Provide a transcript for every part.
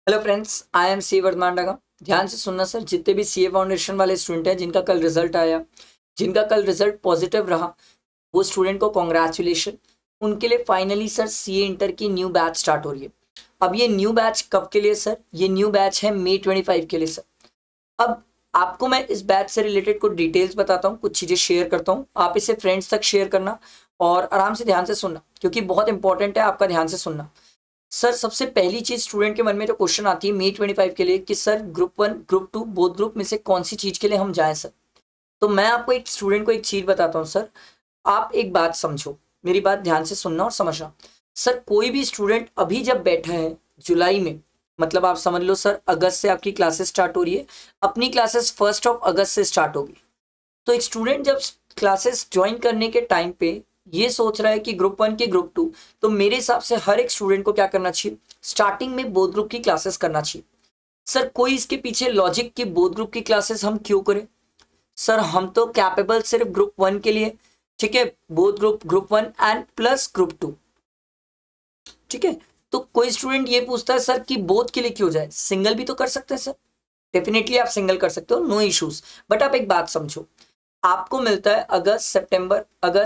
Hello friends, I am C Vardhaman Daga. ध्यान से सुनना सर, जितने भी सीए फाउंडेशन वाले स्टूडेंट हैं जिनका कल रिजल्ट आया, जिनका कल रिजल्ट पॉजिटिव रहा, वो स्टूडेंट को कॉन्ग्रेचुलेशन। उनके लिए फाइनली सर सीए इंटर की न्यू बैच स्टार्ट हो रही है। अब ये न्यू बैच कब के लिए सर? ये न्यू बैच है मई 25 के लिए सर। अब आपको मैं इस बैच से रिलेटेड कुछ डिटेल्स बताता हूँ, कुछ चीज़ें शेयर करता हूँ, आप इसे फ्रेंड्स तक शेयर करना और आराम से ध्यान से सुनना, क्योंकि बहुत इंपॉर्टेंट है आपका ध्यान से सुनना। सर सबसे पहली चीज स्टूडेंट के मन में जो क्वेश्चन आती है मई 25 के लिए कि sir group 1 group 2 both group में से कौन सी चीज के लिए हम जाएं सर। तो मैं आपको एक स्टूडेंट को एक चीज बताता हूँ सर। आप एक बात समझो, मेरी बात ध्यान से सुनना और समझना। सर कोई भी स्टूडेंट अभी जब बैठा है जुलाई में, मतलब आप समझ लो सर अगस्त से आपकी क्लासेस स्टार्ट हो रही है, अपनी क्लासेस 1 अगस्त से स्टार्ट होगी। तो एक स्टूडेंट जब क्लासेस ज्वाइन करने के टाइम पे ये सोच रहा है कि ग्रुप 1 की ग्रुप 2, तो मेरे हिसाब से हर एक स्टूडेंट को क्या करना चाहिए, स्टार्टिंग में बोथ ग्रुप की क्लासेस करना चाहिए। सर कोई इसके पीछे लॉजिक कि बोथ ग्रुप की क्लासेस हम क्यों करें? सर हम तो कैपेबल सिर्फ ग्रुप 1 के लिए, ठीक है, both group 1 and plus group 2, ठीक है। तो कोई स्टूडेंट ये पूछता है सर कि बोथ के लिए क्यों जाए, सिंगल भी तो कर सकते हैं सर। डेफिनेटली आप सिंगल कर सकते हो, नो इश्यूज। बट आप एक बात समझो, आपको मिलता है अगस्त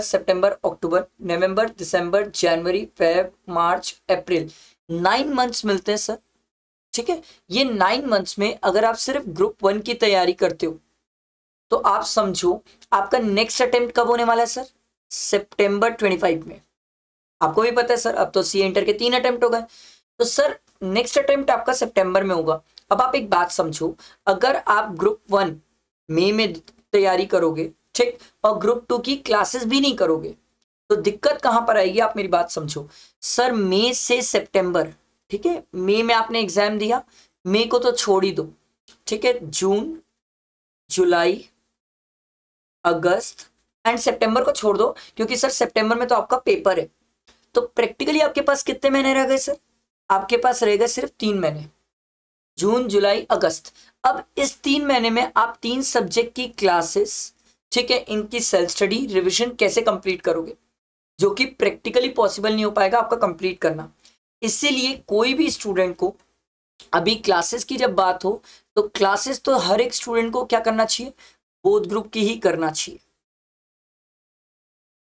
सितंबर अक्टूबर नवंबर दिसंबर जनवरी फेब मार्च अप्रैल, 9 मंथ्स मिलते हैं सर, ठीक है। ये 9 मंथ्स में अगर आप सिर्फ ग्रुप 1 की तैयारी करते हो तो आप समझो आपका नेक्स्ट अटेम्प्ट कब होने वाला है सर? सितंबर 25 में। आपको भी पता है सर अब तो सी इंटर के 3 अटेम्प्ट हो गए, तो सर नेक्स्ट अटेम्प्ट आपका सितंबर में होगा। अब आप एक बात समझो, अगर आप ग्रुप 1 मई में तैयारी करोगे, ठीक, और ग्रुप 2 की क्लासेस भी नहीं करोगे, तो दिक्कत कहां पर आएगी? आप मेरी बात समझो। सर मई से सितंबर, ठीक है, मई में आपने एग्जाम दिया, मई को तो छोड़ ही दो, ठीक है, जून जुलाई अगस्त एंड सितंबर को छोड़ दो, क्योंकि सर सितंबर में तो आपका पेपर है। तो प्रैक्टिकली आपके पास कितने महीने रह गए सर? आपके पास रह गए सिर्फ 3 महीने, जून जुलाई अगस्त। अब इस 3 महीने में आप 3 सब्जेक्ट की क्लासेस, ठीक है, इनकी सेल्फ स्टडी रिविजन कैसे कंप्लीट करोगे, जो कि प्रैक्टिकली पॉसिबल नहीं हो पाएगा आपका कंप्लीट करना। इसीलिए कोई भी स्टूडेंट को अभी क्लासेस की जब बात हो, तो क्लासेस तो हर एक स्टूडेंट को क्या करना चाहिए, बोथ ग्रुप की ही करना चाहिए,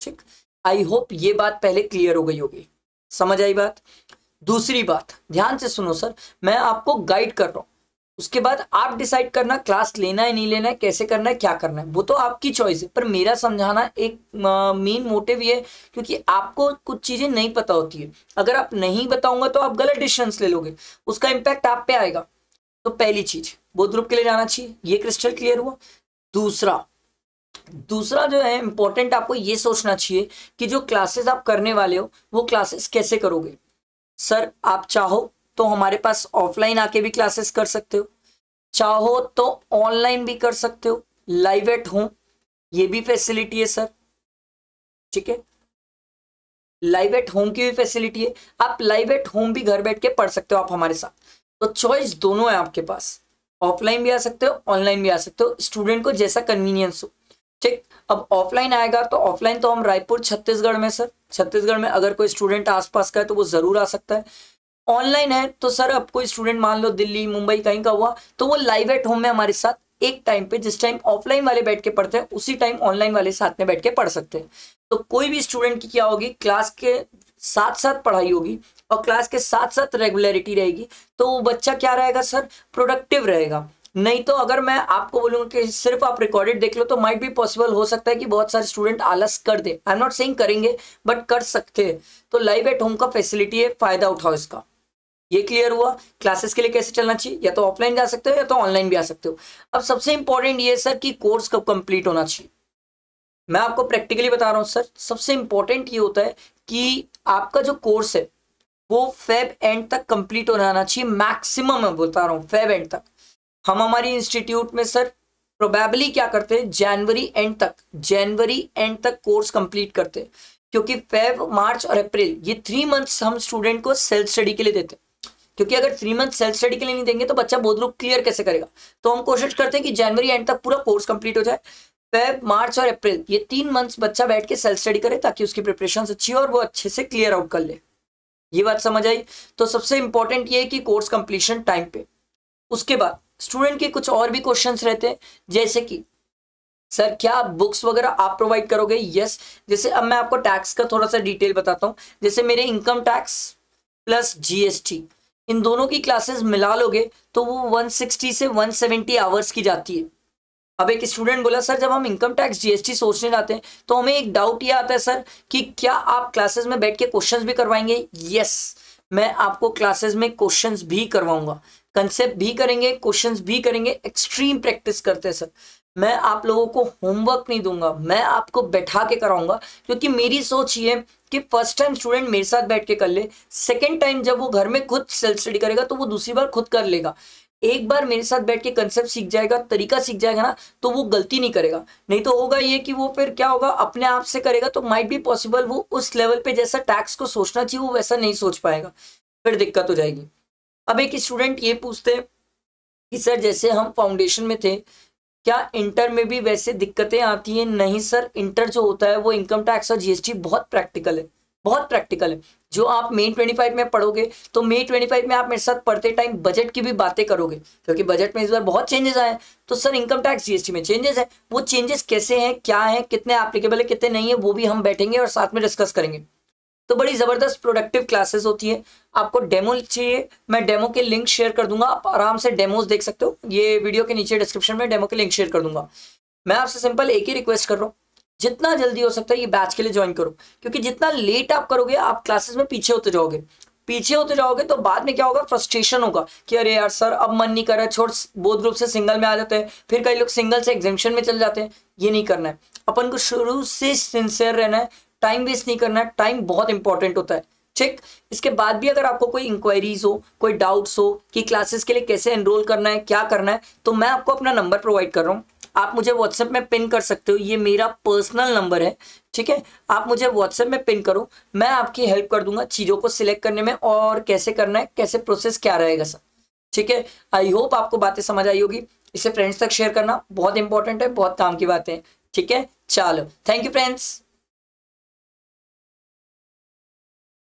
ठीक। आई होप ये बात पहले क्लियर हो गई होगी, समझ आई बात। दूसरी बात ध्यान से सुनो सर, मैं आपको गाइड कर रहा हूं, उसके बाद आप डिसाइड करना क्लास लेना है नहीं लेना है, कैसे करना है क्या करना है, वो तो आपकी चॉइस है। पर मेरा समझाना एक मेन मोटिव ये है, क्योंकि आपको कुछ चीजें नहीं पता होती है। अगर आप नहीं बताऊंगा तो आप गलत डिसीजंस ले लोगे, उसका इम्पैक्ट आप पे आएगा। तो पहली चीज बोथ ग्रुप के लिए जाना चाहिए, ये क्रिस्टल क्लियर हुआ। दूसरा दूसरा जो है इंपॉर्टेंट, आपको ये सोचना चाहिए कि जो क्लासेस आप करने वाले हो वो क्लासेस कैसे करोगे। सर आप चाहो तो हमारे पास ऑफलाइन आके भी क्लासेस कर सकते हो, चाहो तो ऑनलाइन भी कर सकते हो, लाइव एट होम ये भी फैसिलिटी है सर, ठीक है। लाइव एट होम की भी फैसिलिटी है, आप लाइव एट होम भी घर बैठ के पढ़ सकते हो आप हमारे साथ। तो चॉइस दोनों है आपके पास, ऑफलाइन भी आ सकते हो ऑनलाइन भी आ सकते हो, स्टूडेंट को जैसा कन्वीनियंस हो, ठीक। अब ऑफलाइन आएगा तो ऑफलाइन तो हम रायपुर छत्तीसगढ़ में सर, छत्तीसगढ़ में अगर कोई स्टूडेंट आसपास का है तो वो जरूर आ सकता है। ऑनलाइन है तो सर अब कोई स्टूडेंट मान लो दिल्ली मुंबई कहीं का हुआ, तो वो लाइव एट होम में हमारे साथ एक टाइम पे, जिस टाइम ऑफलाइन वाले बैठ के पढ़ते हैं उसी टाइम ऑनलाइन वाले साथ में बैठ के पढ़ सकते हैं। तो कोई भी स्टूडेंट की क्या होगी, क्लास के साथ साथ पढ़ाई होगी और क्लास के साथ साथ रेगुलरिटी रहेगी, तो वो बच्चा क्या रहेगा सर, प्रोडक्टिव रहेगा। नहीं तो अगर मैं आपको बोलूंगा कि सिर्फ आप रिकॉर्डेड देख लो, तो माइट भी पॉसिबल हो सकता है कि बहुत सारे स्टूडेंट आलस कर दे। आई एम नॉट सेइंग करेंगे, बट कर सकते हैं। तो लाइव एट होम का फैसिलिटी है, फायदा उठाओ इसका। ये क्लियर हुआ क्लासेस के लिए कैसे चलना चाहिए, या तो ऑफलाइन जा सकते हो या तो ऑनलाइन भी आ सकते हो। अब सबसे इंपॉर्टेंट ये है सर कि कोर्स कब कंप्लीट होना चाहिए। मैं आपको प्रैक्टिकली बता रहा हूं सर, सबसे इंपॉर्टेंट ये होता है कि आपका जो कोर्स है वो फेब एंड तक कंप्लीट हो जाना चाहिए, मैक्सिमम मैं बता रहा हूँ फेब एंड तक। हम हमारी इंस्टीट्यूट में सर प्रोबेबली क्या करते हैं, जनवरी एंड तक कोर्स कंप्लीट करते हैं, क्योंकि फेब मार्च और अप्रैल ये 3 मंथ्स हम स्टूडेंट को सेल्फ स्टडी के लिए देते हैं। क्योंकि अगर 3 मंथ सेल्फ स्टडी के लिए नहीं देंगे तो बच्चा बोथ ग्रुप क्लियर कैसे करेगा। तो हम कोशिश करते हैं कि जनवरी एंड तक पूरा कोर्स कंप्लीट हो जाए, फेब मार्च और अप्रैल ये 3 मंथ्स बच्चा बैठ के सेल्फ स्टडी करे, ताकि उसकी प्रिपरेशन अच्छी हो और वो अच्छे से क्लियर आउट कर ले। ये बात समझ आई। तो सबसे इंपॉर्टेंट ये है कि कोर्स कंप्लीशन टाइम पे। उसके बाद स्टूडेंट के कुछ और भी क्वेश्चंस रहते हैं, जैसे कि सर क्या बुक्स वगैरह आप प्रोवाइड करोगे? यस। जैसे अब मैं आपको टैक्स का थोड़ा सा डिटेल बताता हूँ। जैसे मेरे इनकम टैक्स प्लस जीएसटी, इन दोनों की क्लासेस मिला लोगे तो वो 160 से 170 आवर्स की जाती है। अब एक स्टूडेंट बोला सर जब हम इनकम टैक्स जीएसटी सोचने जाते हैं तो हमें एक डाउट ये आता है सर कि क्या आप क्लासेस में बैठ के क्वेश्चंस भी करवाएंगे? यस, मैं आपको क्लासेस में क्वेश्चंस भी करवाऊंगा, कंसेप्ट भी करेंगे, क्वेश्चंस भी करेंगे, एक्सट्रीम प्रैक्टिस करते हैं सर। मैं आप लोगों को होमवर्क नहीं दूंगा, मैं आपको बैठा के कराऊंगा, क्योंकि मेरी सोच ये है कि फर्स्ट टाइम स्टूडेंट मेरे साथ बैठ के कर ले, सेकेंड टाइम जब वो घर में खुद सेल्फ स्टडी करेगा तो वो दूसरी बार खुद कर लेगा। एक बार मेरे साथ बैठ के कंसेप्ट सीख जाएगा, तरीका सीख जाएगा ना, तो वो गलती नहीं करेगा। नहीं तो होगा ये कि वो फिर क्या होगा, अपने आप से करेगा तो माइट बी पॉसिबल वो उस लेवल पे जैसा टैक्स को सोचना चाहिए वो वैसा नहीं सोच पाएगा, फिर दिक्कत हो जाएगी। अब एक स्टूडेंट ये पूछते हैं कि सर जैसे हम फाउंडेशन में थे, क्या इंटर में भी वैसे दिक्कतें आती हैं? नहीं सर, इंटर जो होता है वो इनकम टैक्स और जीएसटी बहुत प्रैक्टिकल है, बहुत प्रैक्टिकल है। जो आप May 25 में पढ़ोगे तो May 25 में आप मेरे साथ पढ़ते टाइम बजट की भी बातें करोगे, क्योंकि बजट में इस बार बहुत चेंजेस आए। तो सर इनकम टैक्स जीएसटी में चेंजेस है, वो चेंजेस कैसे हैं, क्या है, कितने एप्लीकेबल है, कितने नहीं है, वो भी हम बैठेंगे और साथ में डिस्कस करेंगे। तो बड़ी जबरदस्त प्रोडक्टिव क्लासेस होती है। आपको डेमो चाहिए, मैं डेमो के लिंक शेयर कर दूंगा, आप आराम से डेमोज देख सकते हो। ये वीडियो के नीचे डिस्क्रिप्शन में डेमो के लिंक शेयर कर दूंगा। मैं आपसे सिंपल एक ही रिक्वेस्ट कर रहा हूँ, जितना जल्दी हो सकता है ये बैच के लिए ज्वाइन करो, क्योंकि जितना लेट आप करोगे आप क्लासेस में पीछे होते जाओगे, पीछे होते जाओगे तो बाद में क्या होगा, फ्रस्ट्रेशन होगा कि अरे यार सर अब मन नहीं कर रहा, छोड़, बोथ ग्रुप से सिंगल में आ जाते हैं, फिर कई लोग सिंगल से एग्जामिशन में चले जाते हैं। ये नहीं करना है, अपन को शुरू से सिंसियर रहना है, टाइम वेस्ट नहीं करना है, टाइम बहुत इंपॉर्टेंट होता है। ठीक, इसके बाद भी अगर आपको कोई इंक्वायरीज हो, कोई डाउट्स हो कि क्लासेस के लिए कैसे एनरोल करना है, क्या करना है, तो मैं आपको अपना नंबर प्रोवाइड कर रहा हूँ, आप मुझे व्हाट्सएप में पिन कर सकते हो, ये मेरा पर्सनल नंबर है। ठीक है, आप मुझे व्हाट्सएप में पिन करो, मैं आपकी हेल्प कर दूंगा चीज़ों को सिलेक्ट करने में और कैसे करना है, कैसे प्रोसेस क्या रहेगा सर। ठीक है, आई होप आपको बातें समझ आई होगी। इसे फ्रेंड्स तक शेयर करना बहुत इंपॉर्टेंट है, बहुत काम की बातें हैं। ठीक है, चलो, थैंक यू फ्रेंड्स।